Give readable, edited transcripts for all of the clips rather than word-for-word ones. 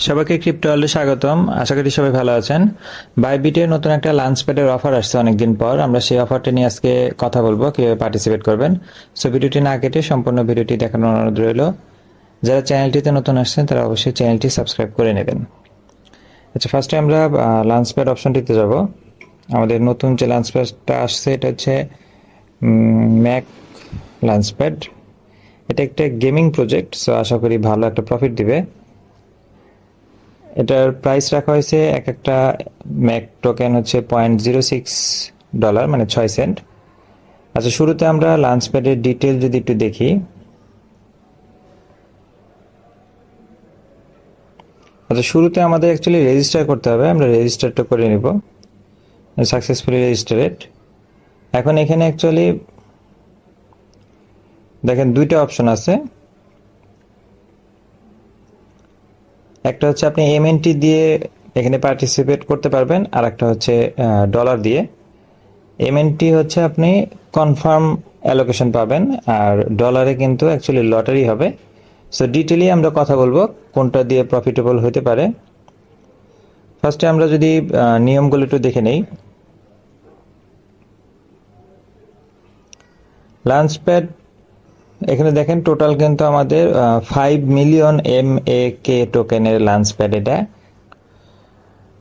সবাইকে ক্রিপ্টো ওয়ার্ল্ডে স্বাগতম। আশা করি সবাই ভালো আছেন। বাইবিটের নতুন একটা লাঞ্চ প্যাডের অফার আসছে অনেকদিন পর। আমরা সেই অফারটা নিয়ে আজকে কথা বলবো, কিভাবে পার্টিসিপেট করবেন। সো ভিডিওটি না কেটে সম্পূর্ণ ভিডিওটি দেখানোর অনুরোধ রইল। যারা চ্যানেলটিতে নতুন আসছেন তারা অবশ্যই চ্যানেলটি সাবস্ক্রাইব করে নেবেন। আচ্ছা, ফার্স্টে আমরা লাঞ্চ প্যাড অপশনটিতে যাব। আমাদের নতুন যে লাঞ্চ প্যাডটা আসছে এটা হচ্ছে ম্যাক লাঞ্চ প্যাড। এটা একটা গেমিং প্রজেক্ট, সো আশা করি ভালো একটা প্রফিট দিবে। এটার প্রাইস রাখা হয়েছে এক একটা ম্যাক টোকেন হচ্ছে $0.06, মানে 6 সেন্ট। আচ্ছা, শুরুতে আমরা লাঞ্চ প্যাডের ডিটেল যদি একটু দেখি। আচ্ছা, শুরুতে আমাদের অ্যাকচুয়ালি রেজিস্টার করতে হবে। আমরা রেজিস্টারটা করে নিব, সাকসেসফুলি রেজিস্টারেড। এখন এখানে অ্যাকচুয়ালি দেখেন দুইটা অপশন আছে। একটা হচ্ছে আপনি এমএনটি দিয়ে এখানে পার্টিসিপেট করতে পারবেন, আর একটা হচ্ছে ডলার দিয়ে। এমএনটি হচ্ছে আপনি কনফার্ম অ্যালোকেশন পাবেন, আর ডলারে কিন্তু অ্যাকচুয়ালি লটারি হবে। সো ডিটেইলি আমরা কথা বলবো কোনটা দিয়ে প্রফিটেবল হতে পারে। ফার্স্টে আমরা যদি নিয়মগুলো একটু দেখে নেই। লাঞ্চ প্যাড এখানে দেখেন টোটাল কিন্তু আমাদের 5 মিলিয়ন MAK টোকেনের লাঞ্চ প্যাড এটা।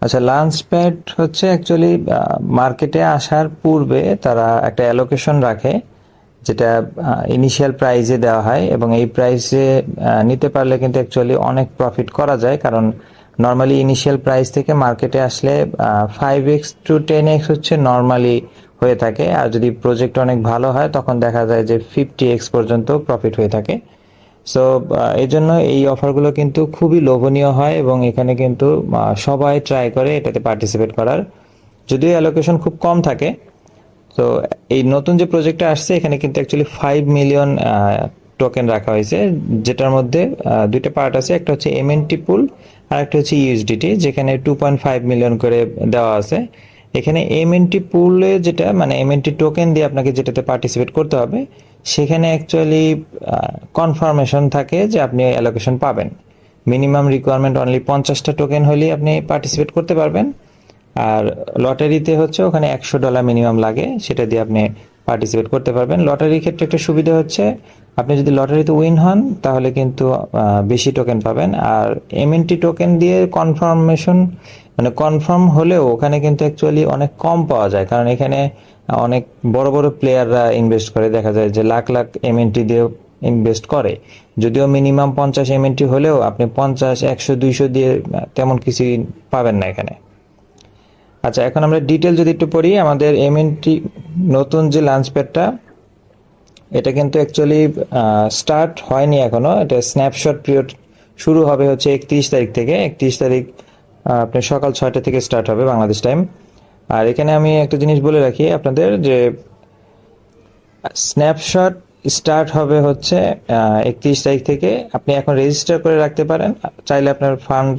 আচ্ছা, লাঞ্চ প্যাড হচ্ছে অ্যাকচুয়ালি মার্কেটে আসার পূর্বে তারা একটা অ্যালোকেশন রাখে, যেটা ইনিশিয়াল প্রাইজে দেওয়া হয়, এবং এই প্রাইসে নিতে পারলে কিন্তু অ্যাকচুয়ালি অনেক প্রফিট করা যায়। কারণ নর্মালি ইনিশিয়াল প্রাইস থেকে মার্কেটে আসলে 5x to 10x হচ্ছে নর্মালি হয়ে থাকে, আর যদি প্রজেক্ট অনেক ভালো হয় তখন দেখা যায় যে 50x পর্যন্ত প্রফিট হয়ে থাকে। সো এই জন্য এই অফারগুলো কিন্তু খুবই লোভনীয় হয়, এবং এখানে কিন্তু সবাই ট্রাই করে এটাতে পার্টিসিপেট করার, যদিও অ্যালোকেশন খুব কম থাকে। তো এই নতুন যে প্রজেক্টটা আসছে এখানে কিন্তু অ্যাকচুয়ালি 5 মিলিয়ন টোকেন রাখা হয়েছে, যেটার মধ্যে দুইটা পার্ট আছে। একটা হচ্ছে এমএনটি পুল, আর একটা হচ্ছে ইউএসডিটি, যেখানে 2.5 মিলিয়ন করে দেওয়া আছে। এখানে এমএনটি পুলে যেটা, মানে এমএনটি টোকেন দিয়ে আপনাকে যেটাতে পার্টিসিপেট করতে হবে, সেখানে অ্যাকচুয়ালি কনফার্মেশন থাকে যে আপনি অ্যালোকেশন পাবেন। মিনিমাম রিকোয়ারমেন্ট অনলি 50টা টোকেন হলেই আপনি পার্টিসিপেট করতে পারবেন। আর লটারিতে হচ্ছে ওখানে $100 মিনিমাম লাগে, সেটা দিয়ে আপনি পার্টিসিপেট করতে পারবেন। লটারির ক্ষেত্রে একটা সুবিধা হচ্ছে, আপনি যদি লটারিতে উইন হন তাহলে কিন্তু বেশি টোকেন পাবেন। আর এমএনটি টোকেন দিয়ে কনফার্মেশন, মানে কনফার্ম হলেও ওখানে কিন্তু অ্যাকচুয়ালি অনেক কম পাওয়া যায়, কারণ এখানে অনেক বড় বড় প্লেয়াররা ইনভেস্ট করে। দেখা যায় যে লাখ লাখ এমএনটি দিয়ে ইনভেস্ট করে। যদিও মিনিমাম 50 এমএনটি হলেও আপনি 50, 100, 200 দিয়ে তেমন কিছু পাবেন না এখানে। আচ্ছা, এখন আমরা ডিটেল যদি একটু পড়ি। আমাদের এমএনটি নতুন যে লাঞ্চ প্যাডটা, এটা কিন্তু অ্যাকচুয়ালি স্টার্ট হয়নি এখনো। এটা স্ন্যাপশট পিরিয়ড শুরু হবে হচ্ছে 31 তারিখ থেকে। 31 তারিখ আপনার সকাল 6টা থেকে স্টার্ট হবে বাংলাদেশ টাইম। আর এখানে আমি একটা জিনিস বলে রাখি আপনাদের, যে স্ন্যাপশট স্টার্ট হবে হচ্ছে 31 তারিখ থেকে। আপনি এখন রেজিস্টার করে রাখতে পারেন, চাইলে আপনার ফান্ড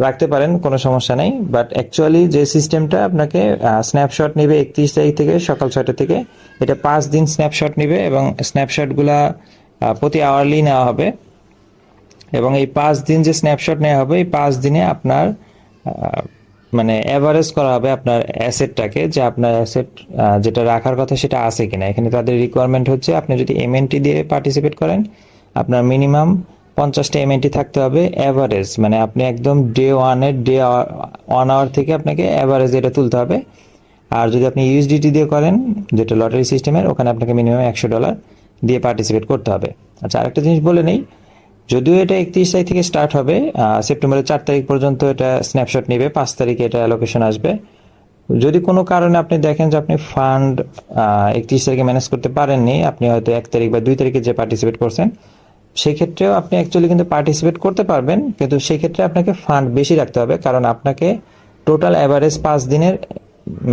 রাখতে পারেন, কোনো সমস্যা নেই। বাট অ্যাকচুয়ালি যে সিস্টেমটা আপনাকে স্ন্যাপশট নেবে 31 তারিখ থেকে সকাল 6টা থেকে, এটা 5 দিন স্ন্যাপশট নেবে, এবং স্ন্যাপশটগুলা প্রতি আওয়ারলি নেওয়া হবে। এবং এই 5 দিন যে স্ন্যাপশট নেওয়া হবে, এই 5 দিনে আপনার মানে অ্যাভারেজ করা হবে আপনার অ্যাসেটটাকে, যে আপনার অ্যাসেট যেটা রাখার কথা সেটা আছে কিনা। এখানে তাদের রিকোয়ারমেন্ট হচ্ছে আপনি যদি এমএনটি দিয়ে পার্টিসিপেট করেন, আপনার মিনিমাম 50টা এমএনটি থাকতে হবে অ্যাভারেজ, মানে আপনি একদম ডে 1 আওয়ার থেকে আপনাকে অ্যাভারেজ এটা তুলতে হবে। আর যদি আপনি ইউএসডিটি দিয়ে করেন, যেটা লটারি সিস্টেমের, ওখানে আপনাকে মিনিমাম $100 দিয়ে পার্টিসিপেট করতে হবে। আচ্ছা, আরেকটা জিনিস বলে নেই, যদিও এটা 31 তারিখ থেকে স্টার্ট হবে, সেপ্টেম্বরের 4 তারিখ পর্যন্ত এটা স্ন্যাপশট নেবে, 5 তারিখে এটা অ্যালোকেশন আসবে। যদি কোনো কারণে আপনি দেখেন যে আপনি ফান্ড 31 তারিখে ম্যানেজ করতে পারেননি, আপনি হয়তো 1 তারিখ বা 2 তারিখে যে পার্টিসিপেট করছেন, সেই ক্ষেত্রেও আপনি অ্যাকচুয়ালি কিন্তু পার্টিসিপেট করতে পারবেন, কিন্তু সেই ক্ষেত্রে আপনাকে ফান্ড বেশি রাখতে হবে, কারণ আপনাকে টোটাল অ্যাভারেজ 5 দিনের,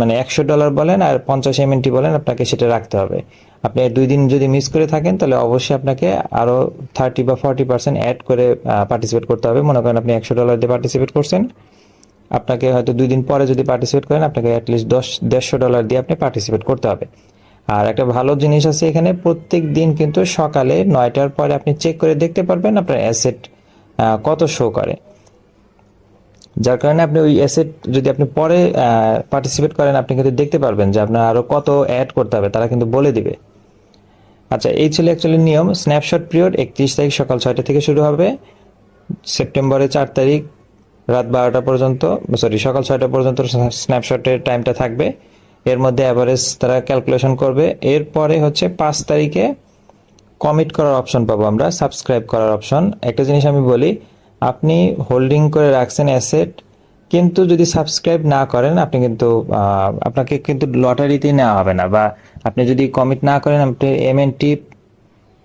মানে $100 বলেন আর 50 এমএনটি বলেন, আপনাকে সেটা রাখতে হবে। আপনি 2 দিন যদি মিস করে থাকেন তাহলে অবশ্যই আপনাকে আরো 30 বা 40% অ্যাড করে পার্টিসিপেট করতে হবে। মনে করেন আপনি $100 দিয়ে পার্টিসিপেট করছেন, আপনাকে হয়তো 2 দিন পরে যদি পার্টিসিপেট করেন, আপনাকে অ্যাটলিস্ট $150 দিয়ে আপনি পার্টিসিপেট করতে হবে। আর একটা ভালো জিনিস আছে এখানে, প্রত্যেক দিন কিন্তু সকালে 9টার পরে আপনি চেক করে দেখতে পারবেন আপনার অ্যাসেট কত শো করে। যার কারণে আপনি ওই অ্যাসেট যদি আপনি পরে পার্টিসিপেট করেন, আপনি কিন্তু দেখতে পারবেন যে আপনার আরো কত অ্যাড করতে হবে, তারা কিন্তু বলে দিবে। আচ্ছা, এই ছিল অ্যাকচুয়ালি নিয়ম। স্ন্যাপশট পিরিয়ড 31 তারিখ সকাল 6টা থেকে শুরু হবে, সেপ্টেম্বরের 4 তারিখ রাত 12টা পর্যন্ত, সরি সকাল 6টা পর্যন্ত স্ন্যাপশটের টাইমটা থাকবে। এর মধ্যে অ্যাভারেজ তারা ক্যালকুলেশন করবে। এরপরে হচ্ছে 5 তারিখে কমিট করার অপশন পাবো আমরা, সাবস্ক্রাইব করার অপশন। একটা জিনিস আমি বলি, আপনি হোল্ডিং করে রাখছেন অ্যাসেট, কিন্তু যদি সাবস্ক্রাইব না করেন আপনি কিন্তু আপনাকে কিন্তু লটারিতে নেওয়া হবে না, বা আপনি যদি কমিট না করেন আপনি এমএনটি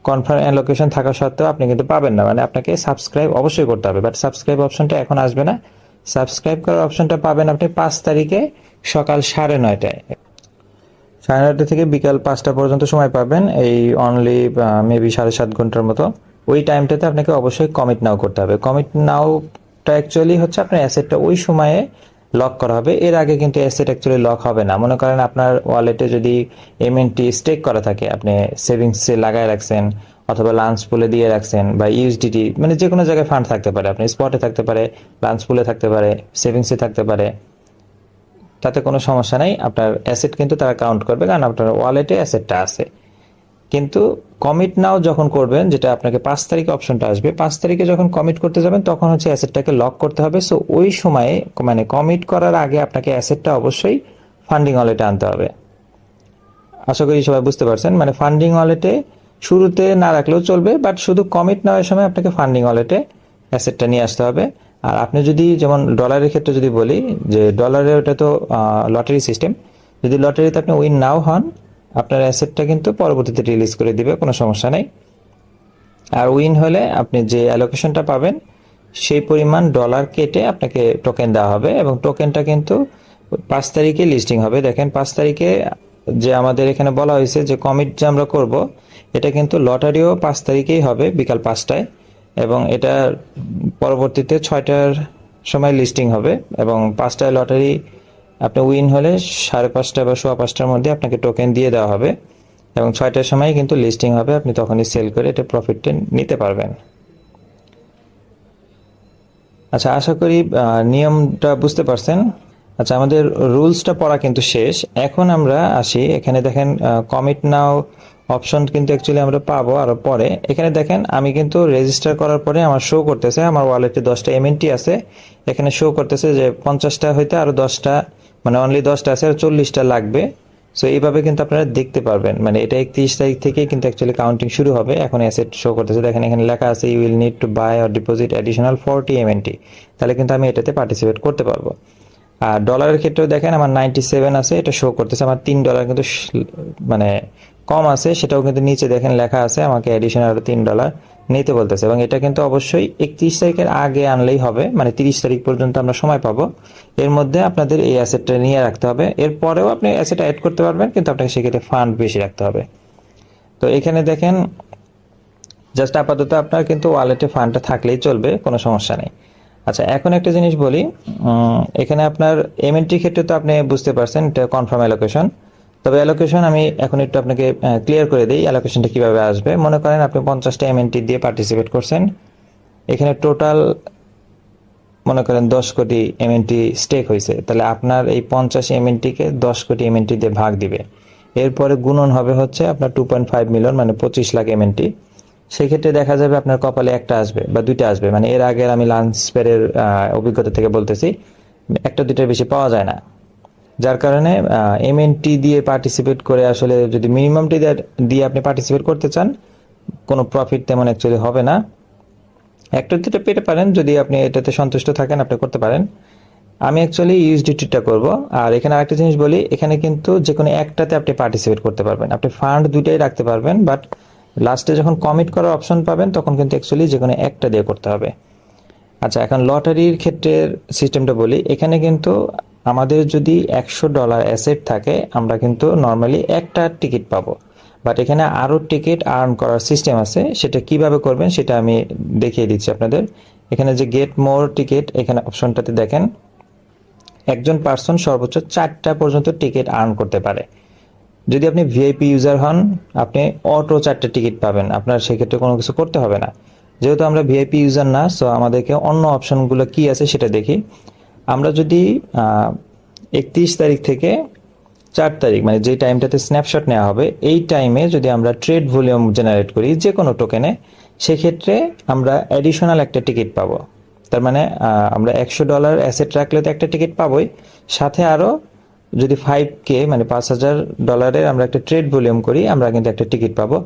কনফার্ম অ্যালোকেশন থাকা সত্ত্বেও আপনি কিন্তু পাবেন না। মানে আপনাকে সাবস্ক্রাইব অবশ্যই করতে হবে, বাট সাবস্ক্রাইব অপশনটা এখন আসবে না। সাবস্ক্রাইব করার অপশনটা পাবেন আপনি 5 তারিখে সকাল 9:30টায়। 9:30 থেকে বিকাল 5টা পর্যন্ত সময় পাবেন, এই অনলি মেবি 7.5 ঘন্টার মতো। ওই টাইমটাতে আপনাকে অবশ্যই কমিট নাও করতে হবে। কমিট নাওটা অ্যাকচুয়ালি হচ্ছে আপনার অ্যাসেটটা ওই সময়ে লক করা হবে, এর আগে কিন্তু অ্যাসেট অ্যাকচুয়ালি লক হবে না। মনে করেন আপনার ওয়ালেটে যদি এমএনটি স্টেক করা থাকে, আপনি সেভিংসে লাগায় রাখছেন অথবা লাঞ্চ পুলে দিয়ে রাখছেন, বা ইউএসডিটি, মানে যে কোনো জায়গায় ফান্ড থাকতে পারে, আপনি স্পটে থাকতে পারে, লাঞ্চ পুলে থাকতে পারে, সেভিংসে থাকতে পারে, তাতে কোনো সমস্যা নাই। আপনার অ্যাসেট কিন্তু তারা কাউন্ট করবে, কারণ আপনার ওয়ালেটে অ্যাসেটটা আছে। কিন্তু কমিট নাও যখন করবেন, যেটা আপনাকে 5 তারিখে অপশনটা আসবে, 5 তারিখে যখন কমিট করতে যাবেন তখন হচ্ছে অ্যাসেটটাকে লক করতে হবে। সো ওই সময়ে মানে কমিট করার আগে আপনাকে অ্যাসেটটা অবশ্যই ফান্ডিং ওয়ালেটে আনতে হবে। আশা করি সবাই বুঝতে পারছেন। মানে ফান্ডিং ওয়ালেটে শুরুতে না রাখলেও চলবে, বাট শুধু কমিট নেওয়ার সময় আপনাকে ফান্ডিং ওয়ালেটে অ্যাসেটটা নিয়ে আসতে হবে। আর আপনি যদি যেমন ডলারের ক্ষেত্রে যদি বলি, যে ডলারে ওটা তো লটারি সিস্টেম, যদি লটারিতে আপনি উইন নাও হন, আপনার অ্যাসেটটা কিন্তু পরবর্তীতে রিলিজ করে দিবে, কোনো সমস্যা নেই। আর উইন হলে আপনি যে অ্যালোকেশনটা পাবেন সেই পরিমাণ ডলার কেটে আপনাকে টোকেন দেওয়া হবে, এবং টোকেনটা কিন্তু 5 তারিখে লিস্টিং হবে। দেখেন 5 তারিখে যে আমাদের এখানে বলা হয়েছে যে কমিট যে আমরা করব, এটা কিন্তু লটারিও 5 তারিখেই হবে বিকাল 5টায়, এবং এটা পরবর্তীতে 6টার সময় লিস্টিং হবে, এবং 5টায় লটারি আপনি উইন হলে 5:30 বা 5:15টার মধ্যে আপনাকে টোকেন দিয়ে দেওয়া হবে, এবং 6টার সময় কিন্তু লিস্টিং হবে, আপনি তখনই সেল করে এটা প্রফিটটা নিতে পারবেন। আচ্ছা, আশা করি নিয়মটা বুঝতে পারছেন। আচ্ছা, আমাদের রুলসটা পড়া কিন্তু শেষ। এখন আমরা আসি, এখানে দেখেন কমিট নাও অপশন কিন্তু অ্যাকচুয়ালি আমরা পাবো আরো পরে। এখানে দেখেন আমি কিন্তু রেজিস্টার করার পরে আমার শো করতেছে, আমার ওয়ালেটে 10টা এমএনটি আছে, এখানে শো করতেছে যে 50টা হইতে আরো 10টা, মানে অনলি 10টা আছে, আর 40টা লাগবে। সো এইভাবে কিন্তু আপনারা দেখতে পারবেন। মানে এটা 31 তারিখ থেকেই কিন্তু অ্যাকচুয়ালি কাউন্টিং শুরু হবে। এখন অ্যাসেট শো করতেছে, দেখেন এখানে লেখা আছে you will need to buy or deposit additional 40 MNT, তাহলে কিন্তু আমি এটাতে পার্টিসিপেট করতে পারবো। আর ডলারের ক্ষেত্রেও দেখেন আমার 97 আছে, এটা শো করতেছে, আমার $3 কিন্তু মানে কম আছে, সেটাও কিন্তু নিচে দেখেন লেখা আছে আমাকে অ্যাডিশনাল আরো $3 নিতে বলতেছে। এবং এটা কিন্তু অবশ্যই 31 তারিখের আগে আনলেই হবে, মানে 30 তারিখ পর্যন্ত আমরা সময় পাবো। এর মধ্যে আপনাদের এই অ্যাসেটটা নিয়ে রাখতে হবে। এরপরেও আপনি অ্যাসেট অ্যাড করতে পারবেন, কিন্তু আপনাকে সেক্ষেত্রে ফান্ড বেশি রাখতে হবে। তো এখানে দেখেন জাস্ট আপাতত আপনার কিন্তু ওয়ালেটে ফান্ডটা থাকলেই চলবে, কোনো সমস্যা নেই। আচ্ছা, এখন একটা জিনিস বলি, এখানে আপনার এমএনটি ক্ষেত্রে তো আপনি বুঝতে পারছেন এটা কনফার্ম অ্যালোকেশন। তবে অ্যালোকেশন আমি এখন একটু আপনাকে ক্লিয়ার করে দিই অ্যালোকেশনটা কিভাবে আসবে। মনে করেন আপনি 50টা এমএনটি দিয়ে পার্টিসিপেট করছেন, এখানে টোটাল মনে করেন 10 কোটি এমএনটি স্টেক হয়েছে, তাহলে আপনার এই 50 এমএনটিকে 10 কোটি এমএনটি দিয়ে ভাগ দিবে। এরপরে গুণন হবে হচ্ছে আপনার 2.5 মিলিয়ন, মানে 25 লাখ এমএনটি। সেক্ষেত্রে দেখা যাবে আপনার কপালে একটা আসবে বা দুইটা আসবে। মানে এর আগে আমি লাঞ্চ পেরের অভিজ্ঞতা থেকে বলতেছি, একটা দুইটার বেশি পাওয়া যায় না। যার কারণে এমএনটি দিয়ে পার্টিসিপেট করে আসলে যদি মিনিমামটি দিয়ে আপনি পার্টিসিপেট করতে চান, কোনো প্রফিট তেমন অ্যাকচুয়ালি হবে না। একটা দুটো পেতে পারেন, যদি আপনি এটাতে সন্তুষ্ট থাকেন আপনি করতে পারেন। আমি অ্যাকচুয়ালি ইউএসডিটিটা করব। আর এখানে আরেকটা জিনিস বলি, এখানে কিন্তু যে কোনো একটাতে আপনি পার্টিসিপেট করতে পারবেন, আপনি ফান্ড দুইটাই রাখতে পারবেন, বাট লাস্টে যখন কমিট করার অপশন পাবেন তখন কিন্তু অ্যাকচুয়ালি যে কোনো একটা দিয়ে করতে হবে। আচ্ছা, এখন লটারির ক্ষেত্রের সিস্টেমটা বলি। এখানে কিন্তু আমাদের যদি $100 অ্যাসেট থাকে, আমরা কিন্তু নর্মালি একটা টিকিট পাবো, বাট এখানে আরও টিকিট আর্ন করার সিস্টেম আছে। সেটা কিভাবে করবেন সেটা আমি দেখিয়ে দিচ্ছি আপনাদের। এখানে যে গেট মোর টিকিট, এখানে অপশনটাতে দেখেন একজন পার্সন সর্বোচ্চ 4টা পর্যন্ত টিকিট আর্ন করতে পারে। যদি আপনি ভিআইপি ইউজার হন, আপনি অটো 4টা টিকিট পাবেন, আপনার সেক্ষেত্রে কোনো কিছু করতে হবে না। যেহেতু আমরা ভিআইপি ইউজার না, সো আমাদেরকে অন্য অপশনগুলো কি আছে সেটা দেখি। আমরা যদি 31 তারিখ থেকে 4 তারিখ মানে যে টাইমটাতে স্ন্যাপশট নেওয়া হবে, এই টাইমে যদি আমরা ট্রেড ভলিউম জেনারেট করি যে কোনো টোকেনে, সেক্ষেত্রে আমরা অ্যাডিশনাল একটা টিকিট পাবো। তার মানে আমরা $100 অ্যাসেট রাখলে তো একটা টিকিট পাবোই, সাথে আরও যদি 5K মানে $5,000 আমরা একটা ট্রেড ভলিউম করি, আমরা কিন্তু একটা টিকিট পাবো।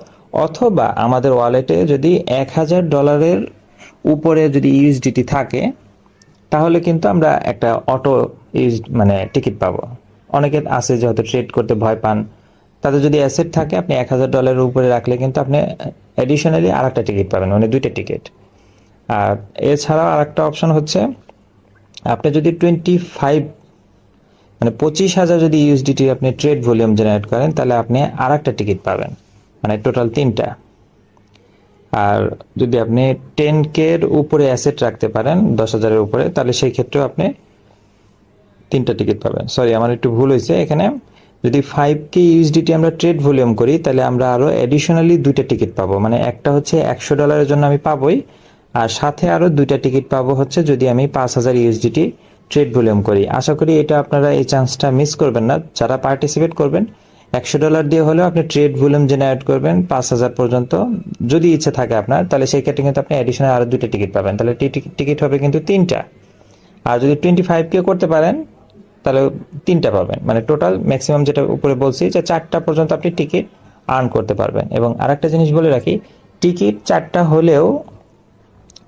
অথবা আমাদের ওয়ালেটে যদি $1,000 উপরে যদি ইউএসডিটি থাকে, তাহলে কিন্তু আমরা একটা অটো মানে টিকিট পাবো। অনেকে আছে যে হয়তো ট্রেড করতে ভয় পান, তাদের যদি অ্যাসেট থাকে, আপনি $1,000 উপরে রাখলে কিন্তু আপনি অ্যাডিশনালি আর একটা টিকিট পাবেন, মানে 2টা টিকিট। আর এছাড়াও আর একটা অপশন হচ্ছে, আপনি যদি 25 মানে 25,000 যদি ইউএসডিটি আপনি ট্রেড ভলিউম জেনারেট করেন, তাহলে আপনি আর একটা টিকিট পাবেন, মানে টোটাল 3টা। আর যদি আপনি 10K এর উপরে অ্যাসেট রাখতে পারেন, 10,000-এর উপরে, তাহলে সেই ক্ষেত্রেও আপনি 3টা টিকিট পাবেন। সরি, আমার একটু ভুল হয়েছে এখানে। যদি 5K ইউএসডিটি আমরা ট্রেড ভলিউম করি, তাহলে আমরা আরো অ্যাডিশনালি 2টা টিকিট পাবো। মানে একটা হচ্ছে $100 জন্য আমি পাবোই, আর সাথে আরো 2টা টিকিট পাবো হচ্ছে যদি আমি 5,000 ইউএসডিটি ট্রেড ভলিউম করি। আশা করি এটা আপনারা এই চান্সটা মিস করবেন না। যারা পার্টিসিপেট করবেন, $100 দিয়ে হলেও আপনি ট্রেড ভলিউম জেনারেট করবেন 5,000 পর্যন্ত, যদি ইচ্ছে থাকে আপনার, তাহলে সেই ক্ষেত্রে কিন্তু আপনি অ্যাডিশনাল আরো 2টা টিকিট পাবেন। তাহলে টিকিট হবে কিন্তু 3টা। আর যদি 25K করতে পারেন, তাহলে 3টা পাবেন। মানে টোটাল ম্যাক্সিমাম যেটা উপরে বলছি, যে 4টা পর্যন্ত আপনি টিকিট আর্ন করতে পারবেন। এবং আরেকটা জিনিস বলে রাখি, টিকিট 4টা হলেও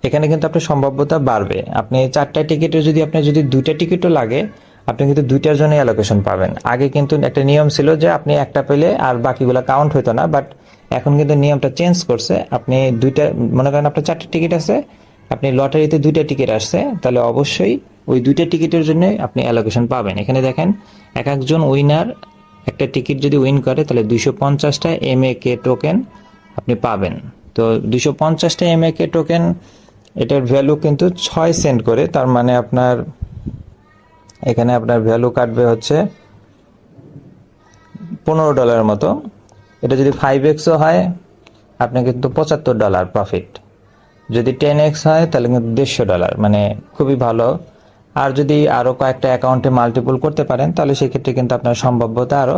এখানে কিন্তু আপনার সম্ভাব্যতা বাড়বে। আপনি 4টা টিকিটে যদি 2টা টিকিটও লাগে, আপনি কিন্তু 2টার জন্য অ্যালোকেশন পাবেন। আগে কিন্তু একটা নিয়ম ছিল যে আপনি একটা পেলে আর বাকিগুলো কাউন্ট হতো না, বাট এখন কিন্তু নিয়মটা চেঞ্জ করছে। আপনি 2টা, মনে করেন আপনার 4টা টিকিট আছে, আপনি লটারিতে 2টা টিকিট আসছে, তাহলে অবশ্যই ওই 2টা টিকিটের জন্য আপনি অ্যালোকেশন পাবেন। এখানে দেখেন, এক একজন উইনার একটা টিকিট যদি উইন করে, তাহলে 250টা MAK টোকেন আপনি পাবেন। তো 250টা MAK টোকেন, এটার ভ্যালু কিন্তু 6 সেন্ট করে। তার মানে আপনার এখানে আপনার ভ্যালু কাটবে হচ্ছে $15 মতো। এটা যদি 5x হয়, আপনি কিন্তু $75 প্রফিট। যদি 10x হয়, তাহলে কিন্তু $150, মানে খুবই ভালো। আর যদি আরো কয়েকটা অ্যাকাউন্টে মাল্টিপল করতে পারেন, তাহলে সেক্ষেত্রে কিন্তু আপনার সম্ভাব্যতা আরো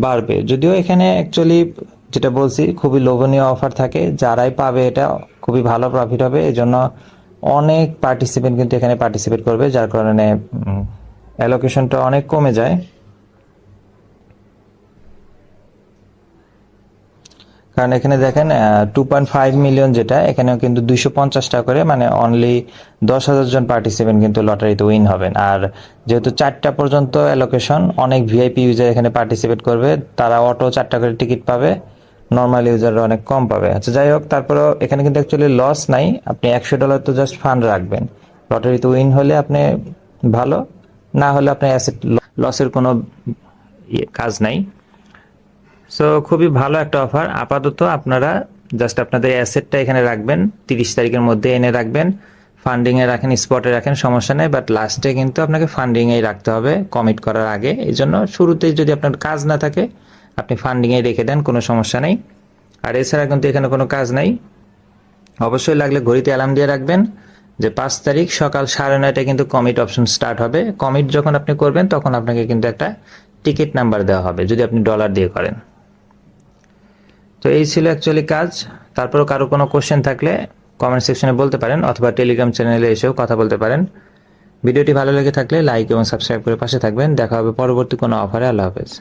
বাড়বে। যদিও এখানে অ্যাকচুয়ালি যেটা বলছি, খুবই লোভনীয় অফার থাকে, যারাই পাবে এটা খুবই ভালো প্রফিট হবে। এই জন্য অনেক পার্টিসিপেন্ট কিন্তু এখানে পার্টিসিপেট করবে, যার কারণে অ্যালোকেশনটা অনেক কমে যায়। কারণ এখানে দেখেন 2.5 মিলিয়ন, যেটা এখানেও কিন্তু 250 টাকা করে, মানে অনলি 10,000 জন পার্টিসিপেন্ট কিন্তু লটারিতে উইন হবেন। আর যেহেতু 4টা পর্যন্ত অ্যালোকেশন, অনেক ভিআইপি ইউজার এখানে পার্টিসিপেট করবে, তারা অটো 4টা করে টিকিট পাবে, নর্মাল ইউজাররা অনেক কম পাবে। আচ্ছা, যাই হোক, তারপরেও এখানে কিন্তু অ্যাকচুয়ালি লস নাই। আপনি $100 তো জাস্ট ফান্ড রাখবেন, লটারিতে উইন হলে আপনি ভালো, না হলে আপনার অ্যাসেট লসের কোনো কাজ নাই। সো খুবই ভালো একটা অফার। আপাতত আপনারা জাস্ট আপনাদের অ্যাসেটটা এখানে রাখবেন, 30 তারিখের মধ্যে এনে রাখবেন। ফান্ডিং এ রাখেন, স্পটে রাখেন, সমস্যা নেই, বাট লাস্টে কিন্তু আপনাকে ফান্ডিং এই রাখতে হবে কমিট করার আগে। এই জন্য শুরুতেই যদি আপনার কাজ না থাকে, আপনি ফান্ডিং এ রেখে দেন, কোনো সমস্যা নেই। আর এছাড়া কিন্তু এখানে কোনো কাজ নাই। অবশ্যই লাগলে ঘড়িতে অ্যালার্ম দিয়ে রাখবেন যে 5 তারিখ সকাল 9:30টায় কিন্তু কমিট অপশন স্টার্ট হবে। কমিট যখন আপনি করবেন, তখন আপনাকে কিন্তু একটা টিকিট নাম্বার দেওয়া হবে, যদি আপনি ডলার দিয়ে করেন। তো এই ছিল অ্যাকচুয়ালি কাজ। তারপরও কারো কোনো কোশ্চেন থাকলে কমেন্ট সেকশনে বলতে পারেন, অথবা টেলিগ্রাম চ্যানেলে এসেও কথা বলতে পারেন। ভিডিওটি ভালো লেগে থাকলে লাইক এবং সাবস্ক্রাইব করে পাশে থাকবেন। দেখা হবে পরবর্তী কোনো অফারে। আল্লাহ হাফেজ।